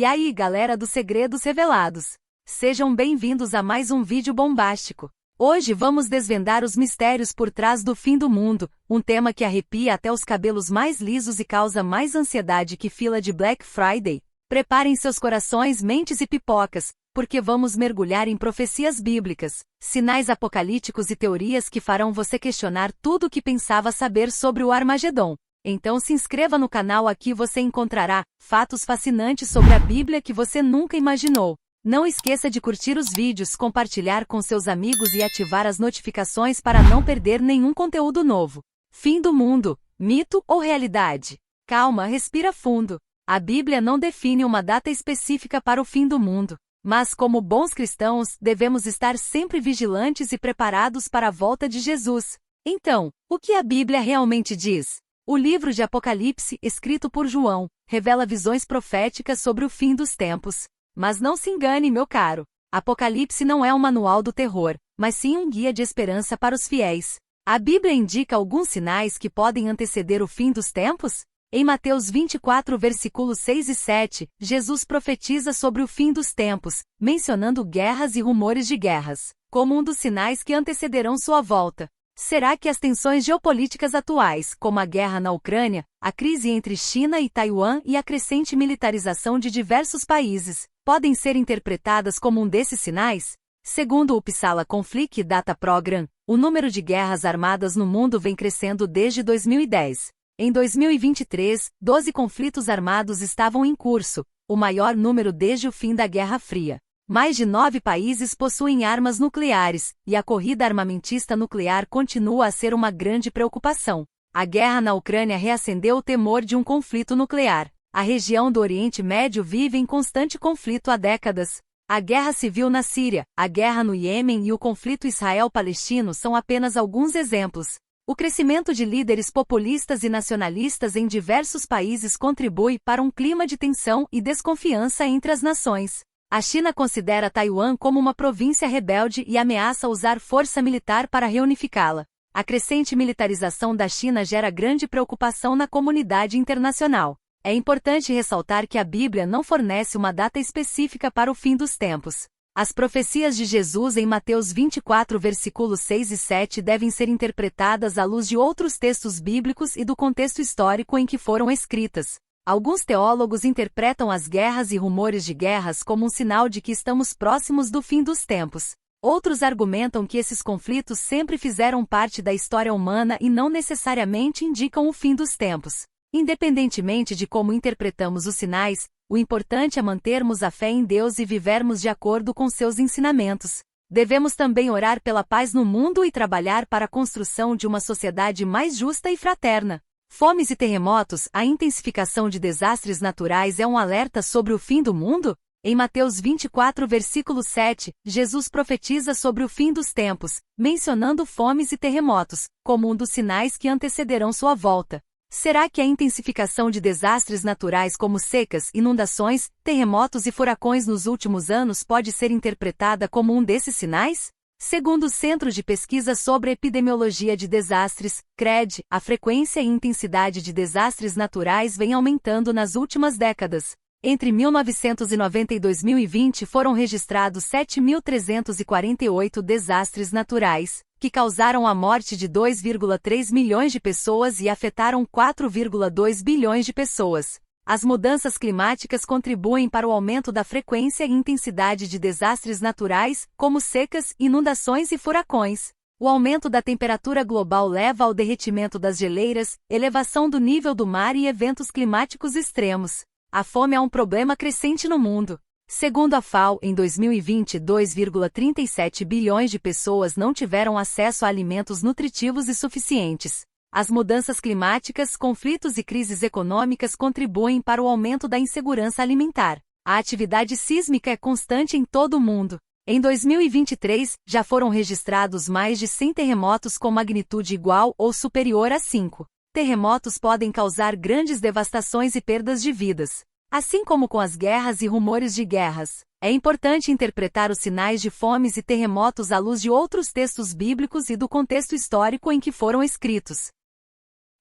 E aí, galera dos Segredos Revelados! Sejam bem-vindos a mais um vídeo bombástico. Hoje vamos desvendar os mistérios por trás do fim do mundo, um tema que arrepia até os cabelos mais lisos e causa mais ansiedade que fila de Black Friday. Preparem seus corações, mentes e pipocas, porque vamos mergulhar em profecias bíblicas, sinais apocalípticos e teorias que farão você questionar tudo o que pensava saber sobre o Armagedon. Então se inscreva no canal, aqui você encontrará fatos fascinantes sobre a Bíblia que você nunca imaginou. Não esqueça de curtir os vídeos, compartilhar com seus amigos e ativar as notificações para não perder nenhum conteúdo novo. Fim do mundo, mito ou realidade? Calma, respira fundo. A Bíblia não define uma data específica para o fim do mundo, mas como bons cristãos, devemos estar sempre vigilantes e preparados para a volta de Jesus. Então, o que a Bíblia realmente diz? O livro de Apocalipse, escrito por João, revela visões proféticas sobre o fim dos tempos. Mas não se engane, meu caro. Apocalipse não é um manual do terror, mas sim um guia de esperança para os fiéis. A Bíblia indica alguns sinais que podem anteceder o fim dos tempos? Em Mateus 24, versículos 6 e 7, Jesus profetiza sobre o fim dos tempos, mencionando guerras e rumores de guerras, como um dos sinais que antecederão sua volta. Será que as tensões geopolíticas atuais, como a guerra na Ucrânia, a crise entre China e Taiwan e a crescente militarização de diversos países, podem ser interpretadas como um desses sinais? Segundo o Uppsala Conflict Data Program, o número de guerras armadas no mundo vem crescendo desde 2010. Em 2023, 12 conflitos armados estavam em curso, o maior número desde o fim da Guerra Fria. Mais de 9 países possuem armas nucleares, e a corrida armamentista nuclear continua a ser uma grande preocupação. A guerra na Ucrânia reacendeu o temor de um conflito nuclear. A região do Oriente Médio vive em constante conflito há décadas. A guerra civil na Síria, a guerra no Iêmen e o conflito Israel-Palestino são apenas alguns exemplos. O crescimento de líderes populistas e nacionalistas em diversos países contribui para um clima de tensão e desconfiança entre as nações. A China considera Taiwan como uma província rebelde e ameaça usar força militar para reunificá-la. A crescente militarização da China gera grande preocupação na comunidade internacional. É importante ressaltar que a Bíblia não fornece uma data específica para o fim dos tempos. As profecias de Jesus em Mateus 24, versículos 6 e 7 devem ser interpretadas à luz de outros textos bíblicos e do contexto histórico em que foram escritas. Alguns teólogos interpretam as guerras e rumores de guerras como um sinal de que estamos próximos do fim dos tempos. Outros argumentam que esses conflitos sempre fizeram parte da história humana e não necessariamente indicam o fim dos tempos. Independentemente de como interpretamos os sinais, o importante é mantermos a fé em Deus e vivermos de acordo com seus ensinamentos. Devemos também orar pela paz no mundo e trabalhar para a construção de uma sociedade mais justa e fraterna. Fomes e terremotos, a intensificação de desastres naturais é um alerta sobre o fim do mundo? Em Mateus 24, versículo 7, Jesus profetiza sobre o fim dos tempos, mencionando fomes e terremotos, como um dos sinais que antecederão sua volta. Será que a intensificação de desastres naturais como secas, inundações, terremotos e furacões nos últimos anos pode ser interpretada como um desses sinais? Segundo o Centro de Pesquisa sobre Epidemiologia de Desastres, CRED, a frequência e intensidade de desastres naturais vem aumentando nas últimas décadas. Entre 1990 e 2020 foram registrados 7.348 desastres naturais, que causaram a morte de 2,3 milhões de pessoas e afetaram 4,2 bilhões de pessoas. As mudanças climáticas contribuem para o aumento da frequência e intensidade de desastres naturais, como secas, inundações e furacões. O aumento da temperatura global leva ao derretimento das geleiras, elevação do nível do mar e eventos climáticos extremos. A fome é um problema crescente no mundo. Segundo a FAO, em 2020, 2,37 bilhões de pessoas não tiveram acesso a alimentos nutritivos e suficientes. As mudanças climáticas, conflitos e crises econômicas contribuem para o aumento da insegurança alimentar. A atividade sísmica é constante em todo o mundo. Em 2023, já foram registrados mais de 100 terremotos com magnitude igual ou superior a 5. Terremotos podem causar grandes devastações e perdas de vidas. Assim como com as guerras e rumores de guerras, é importante interpretar os sinais de fomes e terremotos à luz de outros textos bíblicos e do contexto histórico em que foram escritos.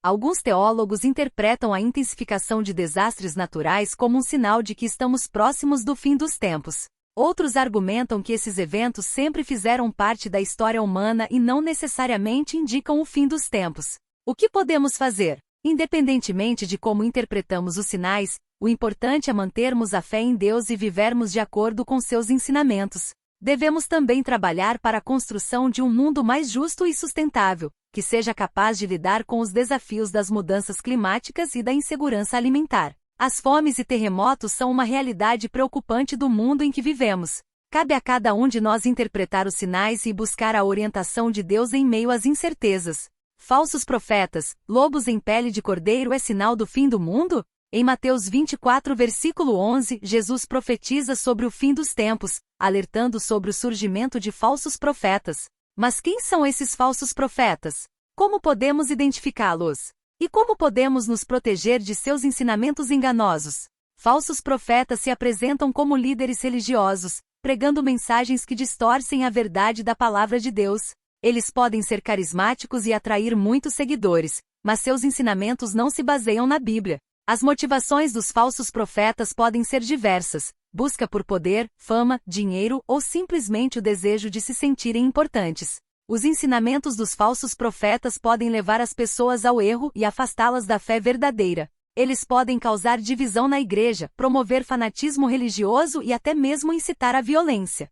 Alguns teólogos interpretam a intensificação de desastres naturais como um sinal de que estamos próximos do fim dos tempos. Outros argumentam que esses eventos sempre fizeram parte da história humana e não necessariamente indicam o fim dos tempos. O que podemos fazer? Independentemente de como interpretamos os sinais, o importante é mantermos a fé em Deus e vivermos de acordo com seus ensinamentos. Devemos também trabalhar para a construção de um mundo mais justo e sustentável, que seja capaz de lidar com os desafios das mudanças climáticas e da insegurança alimentar. As fomes e terremotos são uma realidade preocupante do mundo em que vivemos. Cabe a cada um de nós interpretar os sinais e buscar a orientação de Deus em meio às incertezas. Falsos profetas, lobos em pele de cordeiro é sinal do fim do mundo? Em Mateus 24, versículo 11, Jesus profetiza sobre o fim dos tempos, alertando sobre o surgimento de falsos profetas. Mas quem são esses falsos profetas? Como podemos identificá-los? E como podemos nos proteger de seus ensinamentos enganosos? Falsos profetas se apresentam como líderes religiosos, pregando mensagens que distorcem a verdade da palavra de Deus. Eles podem ser carismáticos e atrair muitos seguidores, mas seus ensinamentos não se baseiam na Bíblia. As motivações dos falsos profetas podem ser diversas: busca por poder, fama, dinheiro ou simplesmente o desejo de se sentirem importantes. Os ensinamentos dos falsos profetas podem levar as pessoas ao erro e afastá-las da fé verdadeira. Eles podem causar divisão na igreja, promover fanatismo religioso e até mesmo incitar a violência.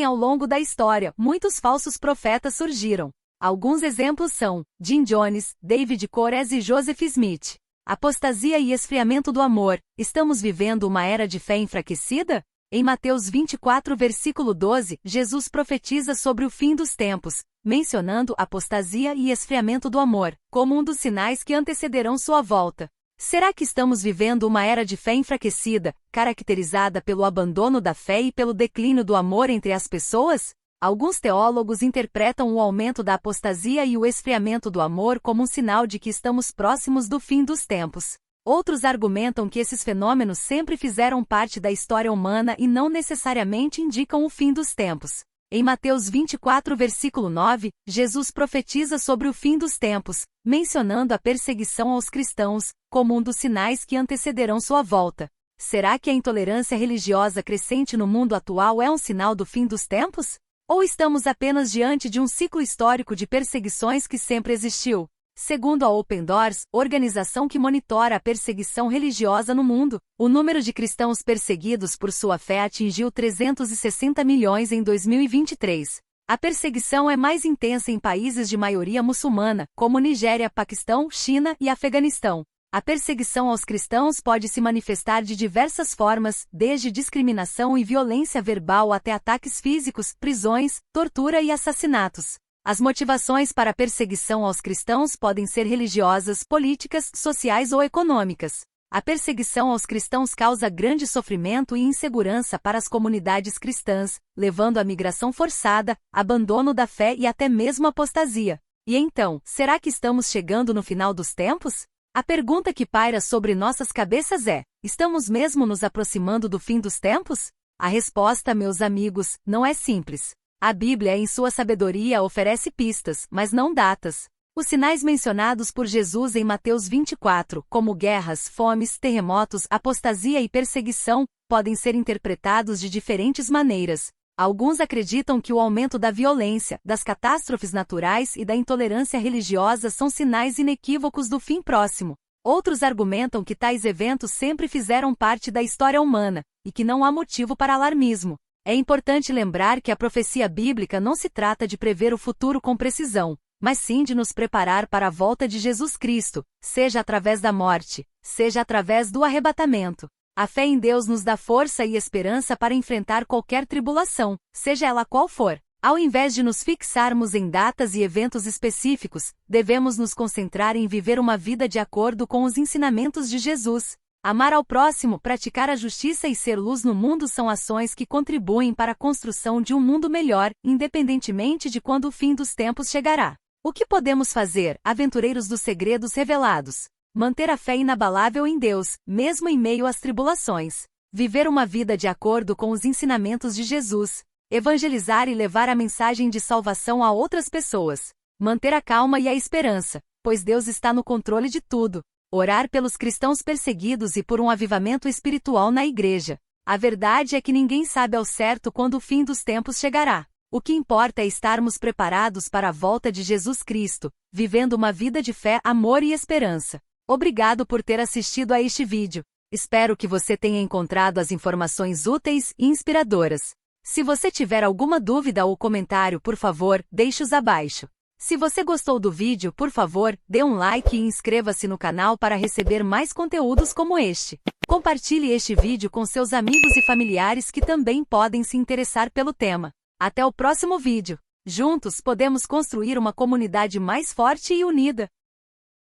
Ao longo da história, muitos falsos profetas surgiram. Alguns exemplos são Jim Jones, David Koresh e Joseph Smith. Apostasia e esfriamento do amor. Estamos vivendo uma era de fé enfraquecida? Em Mateus 24, versículo 12, Jesus profetiza sobre o fim dos tempos, mencionando apostasia e esfriamento do amor, como um dos sinais que antecederão sua volta. Será que estamos vivendo uma era de fé enfraquecida, caracterizada pelo abandono da fé e pelo declínio do amor entre as pessoas? Alguns teólogos interpretam o aumento da apostasia e o esfriamento do amor como um sinal de que estamos próximos do fim dos tempos. Outros argumentam que esses fenômenos sempre fizeram parte da história humana e não necessariamente indicam o fim dos tempos. Em Mateus 24, versículo 9, Jesus profetiza sobre o fim dos tempos, mencionando a perseguição aos cristãos, como um dos sinais que antecederão sua volta. Será que a intolerância religiosa crescente no mundo atual é um sinal do fim dos tempos? Ou estamos apenas diante de um ciclo histórico de perseguições que sempre existiu? Segundo a Open Doors, organização que monitora a perseguição religiosa no mundo, o número de cristãos perseguidos por sua fé atingiu 360 milhões em 2023. A perseguição é mais intensa em países de maioria muçulmana, como Nigéria, Paquistão, China e Afeganistão. A perseguição aos cristãos pode se manifestar de diversas formas, desde discriminação e violência verbal até ataques físicos, prisões, tortura e assassinatos. As motivações para a perseguição aos cristãos podem ser religiosas, políticas, sociais ou econômicas. A perseguição aos cristãos causa grande sofrimento e insegurança para as comunidades cristãs, levando à migração forçada, abandono da fé e até mesmo apostasia. E então, será que estamos chegando no final dos tempos? A pergunta que paira sobre nossas cabeças é: estamos mesmo nos aproximando do fim dos tempos? A resposta, meus amigos, não é simples. A Bíblia, em sua sabedoria, oferece pistas, mas não datas. Os sinais mencionados por Jesus em Mateus 24, como guerras, fomes, terremotos, apostasia e perseguição, podem ser interpretados de diferentes maneiras. Alguns acreditam que o aumento da violência, das catástrofes naturais e da intolerância religiosa são sinais inequívocos do fim próximo. Outros argumentam que tais eventos sempre fizeram parte da história humana, e que não há motivo para alarmismo. É importante lembrar que a profecia bíblica não se trata de prever o futuro com precisão, mas sim de nos preparar para a volta de Jesus Cristo, seja através da morte, seja através do arrebatamento. A fé em Deus nos dá força e esperança para enfrentar qualquer tribulação, seja ela qual for. Ao invés de nos fixarmos em datas e eventos específicos, devemos nos concentrar em viver uma vida de acordo com os ensinamentos de Jesus. Amar ao próximo, praticar a justiça e ser luz no mundo são ações que contribuem para a construção de um mundo melhor, independentemente de quando o fim dos tempos chegará. O que podemos fazer, aventureiros dos segredos revelados? Manter a fé inabalável em Deus, mesmo em meio às tribulações. Viver uma vida de acordo com os ensinamentos de Jesus. Evangelizar e levar a mensagem de salvação a outras pessoas. Manter a calma e a esperança. pois Deus está no controle de tudo. Orar pelos cristãos perseguidos e por um avivamento espiritual na igreja. A verdade é que ninguém sabe ao certo quando o fim dos tempos chegará. O que importa é estarmos preparados para a volta de Jesus Cristo, vivendo uma vida de fé, amor e esperança. Obrigado por ter assistido a este vídeo. Espero que você tenha encontrado as informações úteis e inspiradoras. Se você tiver alguma dúvida ou comentário, por favor, deixe-os abaixo. Se você gostou do vídeo, por favor, dê um like e inscreva-se no canal para receber mais conteúdos como este. Compartilhe este vídeo com seus amigos e familiares que também podem se interessar pelo tema. Até o próximo vídeo. Juntos podemos construir uma comunidade mais forte e unida.